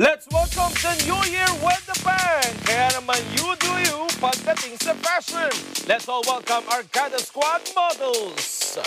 Let's welcome the New Year with the bang! Kaya naman you do you pagdating sa fashion. Let's all welcome our Kada Squad models.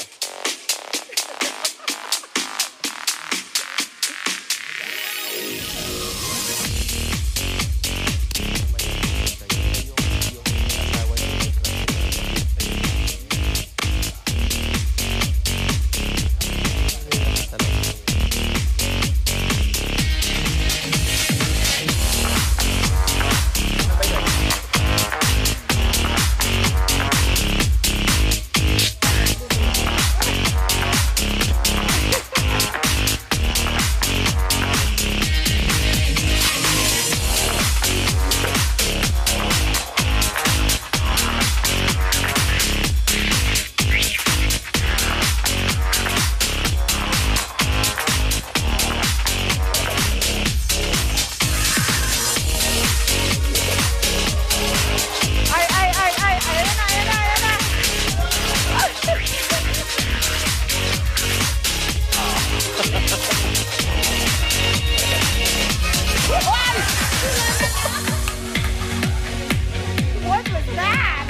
What was that?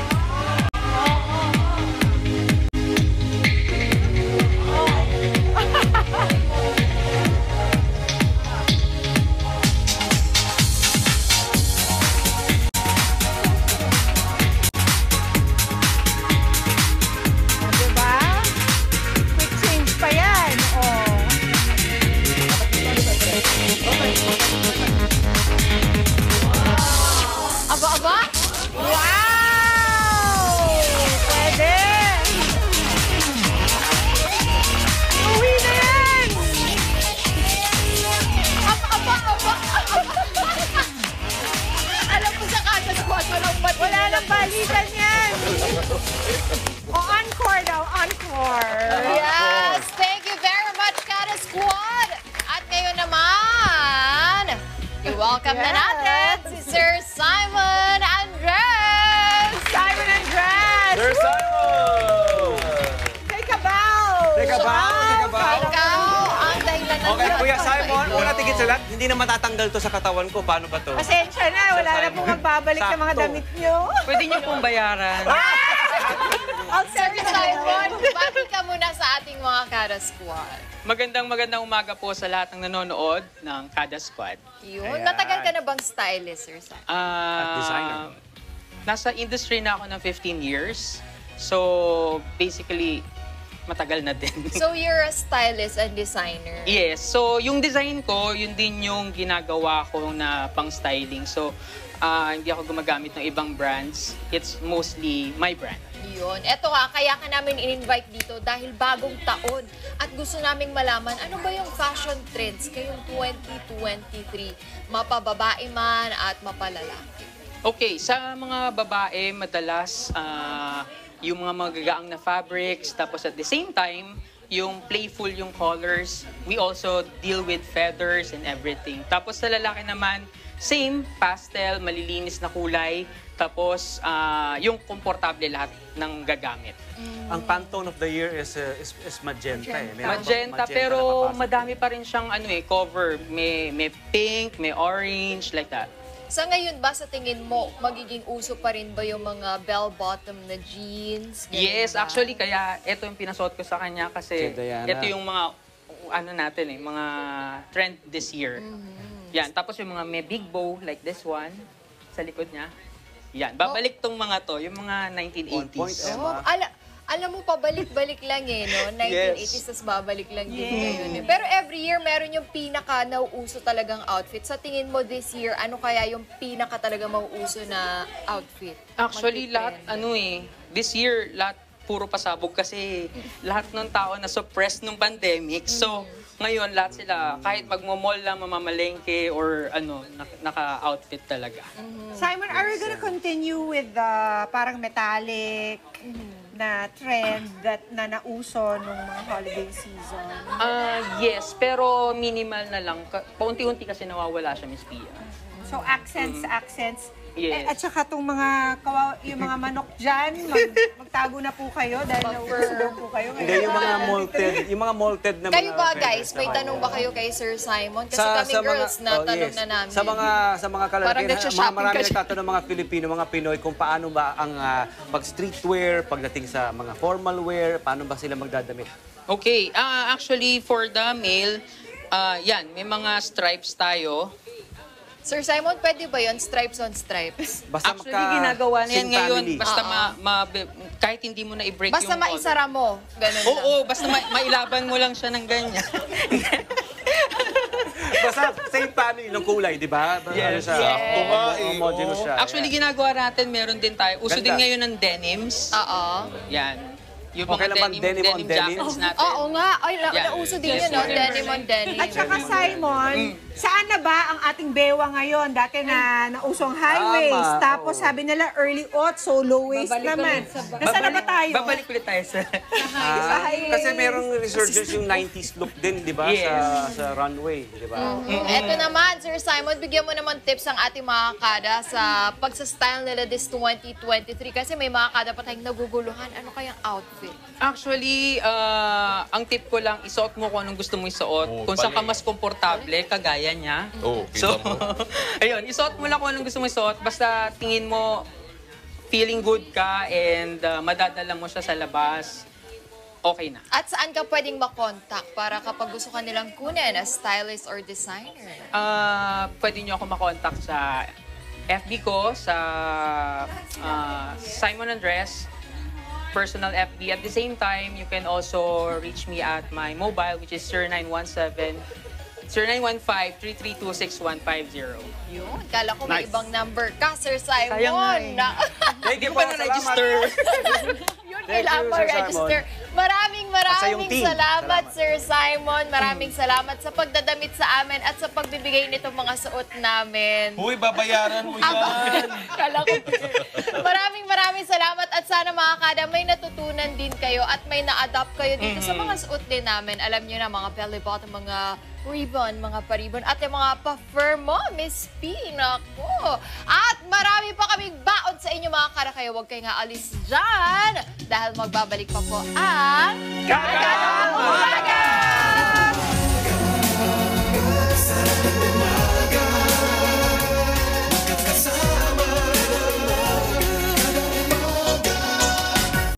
Diba? Quick change pa yan. Oh. Aba, aba? Wow! Pwede! Uwi na yan! Aba, aba, aba! Alam ko sa Kada Squad, walang ba't wala nang balikan yan! O, encore daw, encore! Yes, thank you very much, Kada Squad! At ngayon naman, i-welcome na natin si Sir Simon Andres! Simon Andres! Sir Simon! Take a bow! Take a bow, take a bow. Ikaw ang dahilan ng Okay, Kuya lahat. Simon, una tigit sa lahat, hindi na matatanggal to sa katawan ko. Paano ba to? Pasensya na, wala na pong magbabalik sa mga Sakto. damit nyo. Pwede niyo pong bayaran. I'll Sir send you Simon, bati ka muna sa ating mga Kada Squad. Magandang umaga po sa lahat ng nanonood ng Kada Squad. Yun, Ayan. matagal ka na bang stylist, Sir Simon? At designer. Nasa industry na ako ng 15 years. So, basically, matagal na din. So, you're a stylist and designer. Yes. So, yung design ko, yun din yung ginagawa ko na pang-styling. So, hindi ako gumagamit ng ibang brands. It's mostly my brand. Yun. Eto nga, kaya ka namin in-invite dito dahil bagong taon at gusto naming malaman ano ba yung fashion trends ngayong 2023, mapababae man at mapalalaki. Okay, sa mga babae, madalas yung mga magagaang na fabrics, tapos at the same time, yung playful yung colors. We also deal with feathers and everything. Tapos sa lalaki naman, same, pastel, malilinis na kulay, tapos yung komportable lahat ng gagamit. Ang Pantone of the year is magenta. Magenta, pero madami pa rin siyang cover. May pink, may orange, like that. Sa ngayon ba, sa tingin mo, magiging uso pa rin ba yung mga bell-bottom na jeans? Ganun Yes, ba? actually, kaya ito yung pinasuot ko sa kanya kasi Kay Diana. ito yung mga, mga trend this year. Yan, tapos yung mga may big bow, like this one, sa likod niya. Yan, babalik tong mga to, yung mga 1980s. On point, eh. Oh, alam mo, pabalik-balik lang eh, no? 1980s, tas babalik lang din ngayon. Eh. Pero every year, meron yung pinaka nauuso talagang outfit. Sa tingin mo this year, ano kaya yung pinaka talaga mauuso na outfit? Actually, Magti-trend? lahat, this year, lahat puro pasabog kasi lahat ng tao na suppressed nung pandemic. So, ngayon, lahat sila, kahit magmo-mall lang, mamamalengke, or naka-outfit talaga. Simon, are we gonna continue with the parang metallic na trend that na nauso nung mga holiday season? Yes, pero minimal na lang. Paunti-unti kasi nawawala siya, Miss Pia. So accents, Yes. At saka itong yung mga manok dyan, magtago na po kayo dahil nauuso daw po kayo. Hindi, yung mga malted na Kayo mga ba feathers guys, may naman. tanong ba kayo kay Sir Simon? Kasi kami girls na tanong na namin. Sa mga Parang kalalaki, nagsha-shopping marami ka siya. nagtatanong mga Pilipino, mga Pinoy, kung paano ba ang pag streetwear, pagdating sa mga formal wear, paano ba sila magdadamit? Okay, actually for the male, yan, may mga stripes tayo. Sir Simon, pwede ba yun? Stripes on stripes? Basta Actually, ginagawa na yan same ngayon. family. Basta kahit hindi mo na i-break Basta yung collar. maisara mo. Ganun lang. Oo, basta mailaban mo lang siya ng ganyan. Basta same family ng kulay, di ba? Yes. Homogeneous siya. Actually, ginagawa natin, meron din tayo. Uso Ganda. din ngayon ng denims. Oo. Yan. Yung Okay mga naman, denim on denim? jackets natin. Oo nga. Ay, Yeah. nauso din Yes, yun, no? ma'am. Denim on denim. At saka Simon, saan na ba ang ating bewa ngayon? Dati na nausong high waist, Tama, tapos sabi nila early aught, so low waist naman. Nasaan na ba tayo? Babalik ulit tayo sa... Kasi merong resurgence yung 90s look din, di ba? Yes. Sa runway, di ba? Eto naman, Sir Simon, bigyan mo naman tips ang ating mga kada sa pagsastyle nila this 2023. Kasi may mga kada pa tayong naguguluhan. Ano kayang outfit? Actually, ang tip ko lang, isuot mo kung anong gusto mo isuot. Oo, Kung saan ka bali. mas komportable, kagaya niya. Oo, So, kita mo. ayun, isuot mo lang kung anong gusto mo isuot. Basta tingin mo, feeling good ka and madadala mo siya sa labas, okay na. At saan ka pwedeng makontak para kapag gusto ka nilang kunin as stylist or designer? Pwede nyo ako makontak sa FB ko, sa Simon Andres, personal FB. At the same time, you can also reach me at my mobile, which is 0915-332-6150. Yun, kala ko may Nice. ibang number ka, Sir Simon. Sayang nga eh. Thank you Hindi pa po, na-register. Yun, Thank kailangan you, mo Sir register. Maraming At sa iyong team. salamat, Sir Simon. Maraming salamat sa pagdadamit sa amin at sa pagbibigay nitong mga suot namin. Huy, babayaran mo yan. Kala ko. Maraming salamat at sana mga kada may natutunan din kayo at may na-adapt kayo dito sa mga suot din namin. Alam niyo na mga belly button, mga ribbon, mga paribon at yung mga pa-fur mo, Miss P. Naku. At marami pa kaming baon sa inyo mga kada, kaya huwag kayong aalis dyan dahil magbabalik pa po ang... Kada!